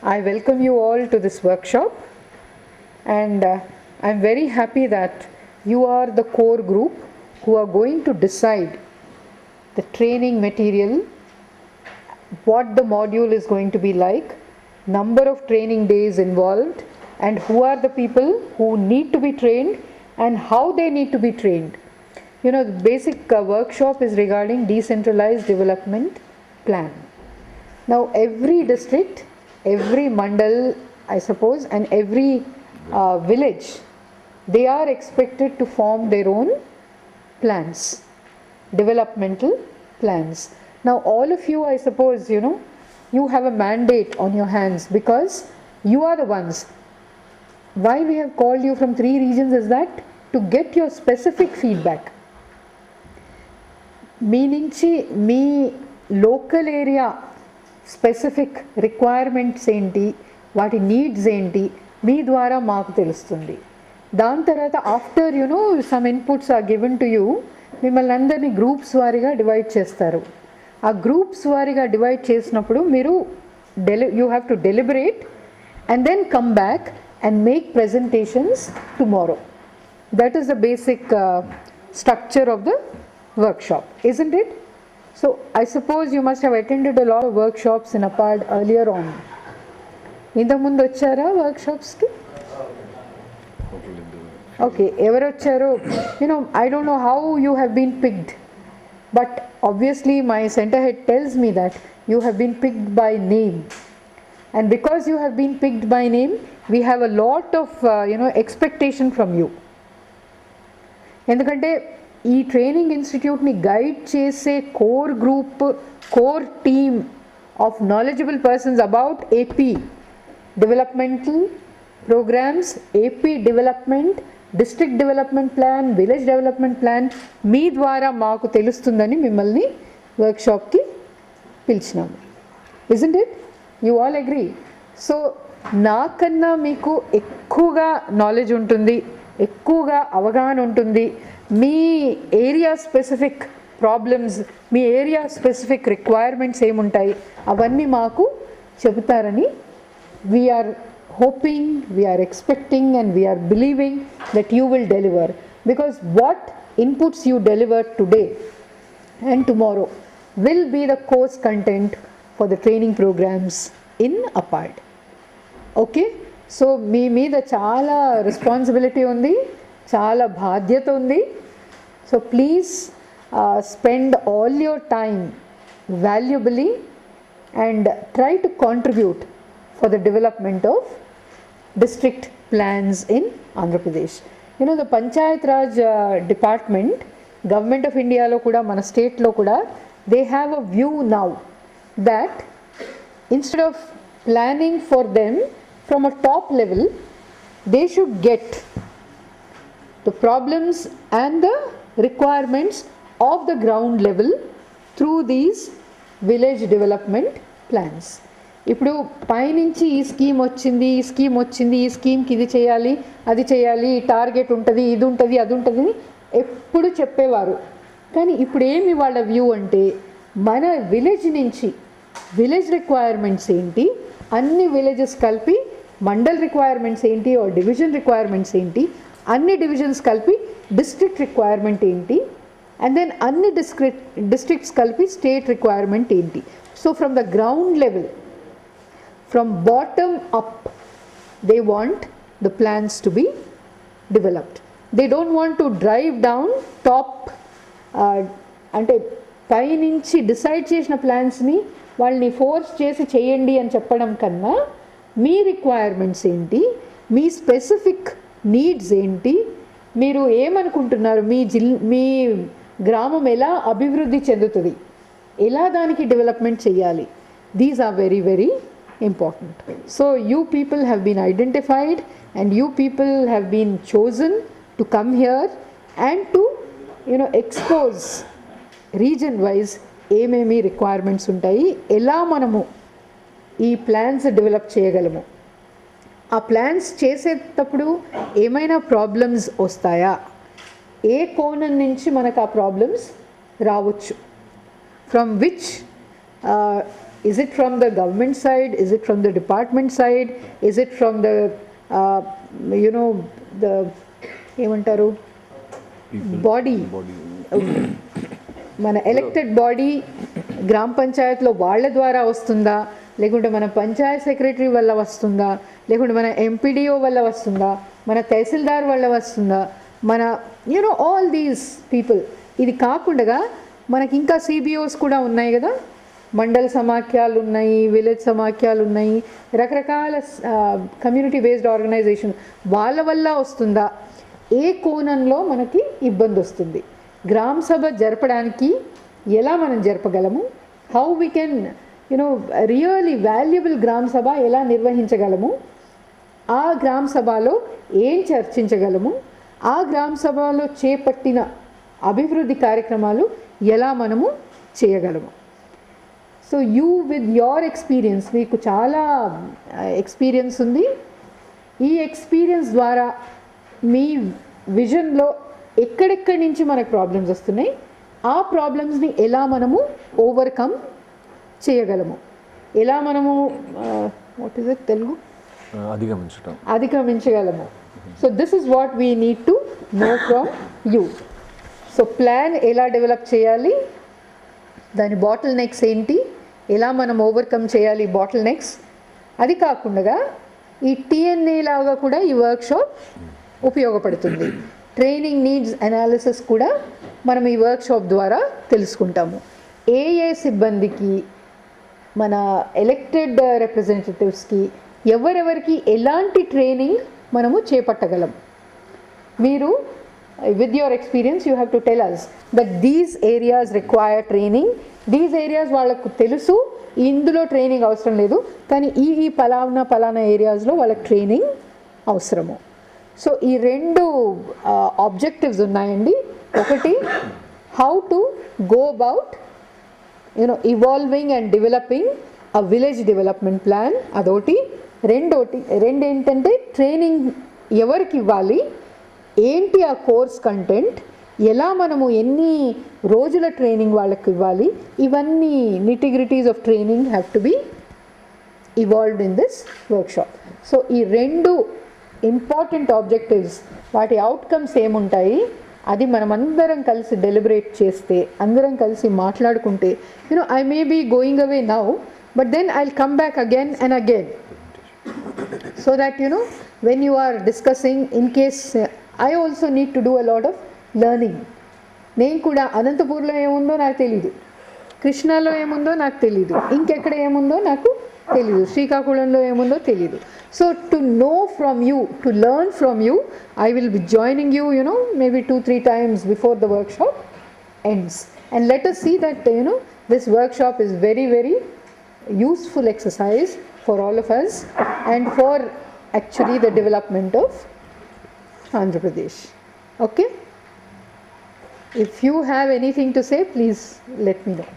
I welcome you all to this workshop, and I'm very happy that you are the core group who are going to decide the training material, what the module is going to be like, number of training days involved, and who are the people who need to be trained and how they need to be trained. The basic workshop is regarding decentralized development plan. Now every district, every mandal, I suppose, and every village, they are expected to form their own plans, developmental plans. Now all of you, I suppose, you have a mandate on your hands because you are the ones. Why we have called you from 3 regions is that to get your specific feedback. Me local area specific requirements ఏంటి, వాటి needs ఏంటి మీ ద్వారా మాకు తెలుస్తుంది. దాని తర్వాత after some inputs are given to you, మిమ్మల్ని అందరినీ గ్రూప్స్ వారీగా డివైడ్ చేస్తారు. ఆ గ్రూప్స్ వారీగా డివైడ్ చేసినప్పుడు మీరు you have to deliberate and then come back and make presentations tomorrow. That is the basic structure of the workshop, isn't it? So I suppose you must have attended a lot of workshops in APARD earlier on. Inta mundu vachara workshops ki? Okay, evaru vacharo? I don't know how you have been picked, but obviously my center head tells me that you have been picked by name, and because you have been picked by name, we have a lot of expectation from you. Endukante ఈ training ఇన్స్టిట్యూట్ని guide చేసే core group, core team of knowledgeable persons about AP developmental programs, AP development, district development plan, village development plan మీ ద్వారా మాకు తెలుస్తుందని మిమ్మల్ని వర్క్షాప్కి పిలిచినాము. Isn't it? You all agree? So నాకన్నా మీకు ఎక్కువగా నాలెడ్జ్ ఉంటుంది, ఎక్కువగా అవగాహన ఉంటుంది. మీ ఏరియా స్పెసిఫిక్ ప్రాబ్లమ్స్, మీ ఏరియా స్పెసిఫిక్ రిక్వైర్మెంట్స్ ఏముంటాయి అవన్నీ మాకు చెబుతారని we're hoping, we're expecting and we're believing that you will deliver, because what inputs you deliver today and tomorrow will be the course content for the training programs in APARD. Okay, so మీ మీద చాలా responsibility ఉంది, చాలా బాధ్యత ఉంది. So please spend all your time valuably and try to contribute for the development of district plans in Andhra Pradesh. The panchayat raj department, government of ఇండియాలో కూడా, మన స్టేట్లో కూడా, they have a view now that instead of planning for them from a top level, they should get the problems and the requirements of the ground level through these village development plans. ఇప్పుడు పైనుంచి ఈ scheme వచ్చింది, ఈ scheme వచ్చింది, ఈ స్కీమ్కి ఇది చేయాలి, అది చేయాలి, టార్గెట్ ఉంటుంది, ఇది ఉంటుంది, అది ఉంటుంది ఎప్పుడు చెప్పేవారు. కానీ ఇప్పుడు ఏమి వాళ్ళ వ్యూ అంటే, మన విలేజ్ నుంచి విలేజ్ రిక్వైర్మెంట్స్ ఏంటి, అన్ని విలేజెస్ కలిపి మండల్ రిక్వైర్మెంట్స్ ఏంటి, డివిజన్ రిక్వైర్మెంట్స్ ఏంటి, అన్ని డివిజన్స్ కలిపి డిస్ట్రిక్ట్ రిక్వైర్మెంట్ ఏంటి, అండ్ దెన్ అన్ని డిస్ట్రిక్ట్స్ కలిపి స్టేట్ రిక్వైర్మెంట్ ఏంటి. So from the ground level, from bottom up, they want the plans to be developed. They don't want to drive down top, అంటే పైనుంచి decide చేసిన ప్లాన్స్ని వాళ్ళని force చేసి చేయండి అని చెప్పడం కన్నా, మీ రిక్వైర్మెంట్స్ ఏంటి, మీ స్పెసిఫిక్ నీడ్స్ ఏంటి, మీరు ఏమనుకుంటున్నారు, మీ గ్రామం ఎలా అభివృద్ధి చెందుతుంది, ఎలా దానికి డెవలప్మెంట్ చేయాలి, these are very very important. So you people have been identified and you people have been chosen to come here and to expose region wise ఏమేమి రిక్వైర్మెంట్స్ ఉంటాయి, ఎలా మనము ఈ ప్లాన్స్ డెవలప్ చేయగలము, ఆ ప్లాన్స్ చేసేటప్పుడు ఏమైనా ప్రాబ్లమ్స్ వస్తాయా, ఏ కోణం నుంచి మనకు ఆ ప్రాబ్లమ్స్ రావచ్చు, from which Is it from the government side? Is it from the department side? Is it from the the ఏమంటారు బాడీ, మన ఎలక్టెడ్ బాడీ గ్రామ పంచాయత్లో వాళ్ళ ద్వారా వస్తుందా, లేకుంటే మన పంచాయత్ సెక్రటరీ వల్ల వస్తుందా, లేకుంటే మన ఎంపీడీఓ వల్ల వస్తుందా, మన తహసీల్దార్ వల్ల వస్తుందా, మన ఆల్ దీస్ పీపుల్. ఇది కాకుండా మనకి ఇంకా సిబిఓస్ కూడా ఉన్నాయి కదా, మండల సమాఖ్యలు ఉన్నాయి, విలేజ్ సమాఖ్యలు ఉన్నాయి, రకరకాల కమ్యూనిటీ బేస్డ్ ఆర్గనైజేషన్ వాళ్ళ వల్ల వస్తుందా, ఏ కోణంలో మనకి ఇబ్బంది వస్తుంది, గ్రామ సభ జరపడానికి ఎలా మనం జరపగలము, how we can really valuable గ్రామ సభ ఎలా నిర్వహించగలము, ఆ గ్రామ సభలో ఏం చర్చించగలము, ఆ గ్రామ సభలో చేపట్టిన అభివృద్ధి కార్యక్రమాలు ఎలా మనము చేయగలము. So you with your experience, మీకు చాలా ఎక్స్పీరియన్స్ ఉంది, ఈ ఎక్స్పీరియన్స్ ద్వారా మీ విజన్లో ఎక్కడెక్కడి నుంచి మనకు ప్రాబ్లమ్స్ వస్తున్నాయి, ఆ ప్రాబ్లమ్స్ని ఎలా మనము ఓవర్కమ్ చేయగలము, ఎలా మనము వాట్ ఈస్ ఇట్ తెలుగు అధిగమించగలము. So this is what we need to know from you. So plan ఎలా డెవలప్ చేయాలి, దాని బాటిల్ నెక్స్ ఏంటి, ఎలా మనం ఓవర్కమ్ చేయాలి బాటిల్ నెక్స్, అది కాకుండా ఈ టీఎన్ఏ లాగా కూడా ఈ వర్క్షాప్ ఉపయోగపడుతుంది. ట్రైనింగ్ నీడ్స్ అనాలిసిస్ కూడా మనం ఈ వర్క్షాప్ ద్వారా తెలుసుకుంటాము. ఏ సిబ్బందికి, మన ఎలక్టెడ్ రిప్రజెంటేటివ్స్కి ఎవరెవరికి ఎలాంటి ట్రైనింగ్ మనము చేపట్టగలం. మీరు with your experience you have to tell us that these areas require training, these areas వాళ్ళకు తెలుసు ఇందులో ట్రైనింగ్ అవసరం లేదు, కానీ ఈ పలానా ఏరియాస్లో వాళ్ళకి ట్రైనింగ్ అవసరము. సో ఈ రెండు ఆబ్జెక్టివ్స్ ఉన్నాయండి. ఒకటి how to go about evolving and developing a village development plan, అదొకటి. రెండు ఏంటంటే ట్రైనింగ్ ఎవరికి ఇవ్వాలి, ఏంటి ఆ కోర్స్ కంటెంట్, ఎలా మనము ఎన్ని రోజుల ట్రైనింగ్ వాళ్ళకి ఇవ్వాలి, ఇవన్నీ nitty gritties of training have to be evolved in this workshop. So ఈ రెండు ఇంపార్టెంట్ ఆబ్జెక్టివ్స్, వాటి అవుట్కమ్స్ ఏముంటాయి, అది మనం అందరం కలిసి డెలిబరేట్ చేస్తే, అందరం కలిసి మాట్లాడుకుంటే, I may be going away now, but then I will come back again and again, so that when you are discussing, in case I also need to do a lot of learning. నేను కూడా అనంతపూర్లో ఏముందో నాకు తెలీదు, కృష్ణాలో ఏముందో నాకు తెలీదు, ఇంకెక్కడ ఏముందో నాకు తెలీదు, శ్రీకాకుళంలో ఏముందో తెలీదు. So to know from you, to learn from you, I will be joining you maybe 2-3 times before the workshop ends, and let us see that this workshop is very very useful exercise for all of us and for actually the development of Andhra Pradesh. Okay? If you have anything to say, please let me know.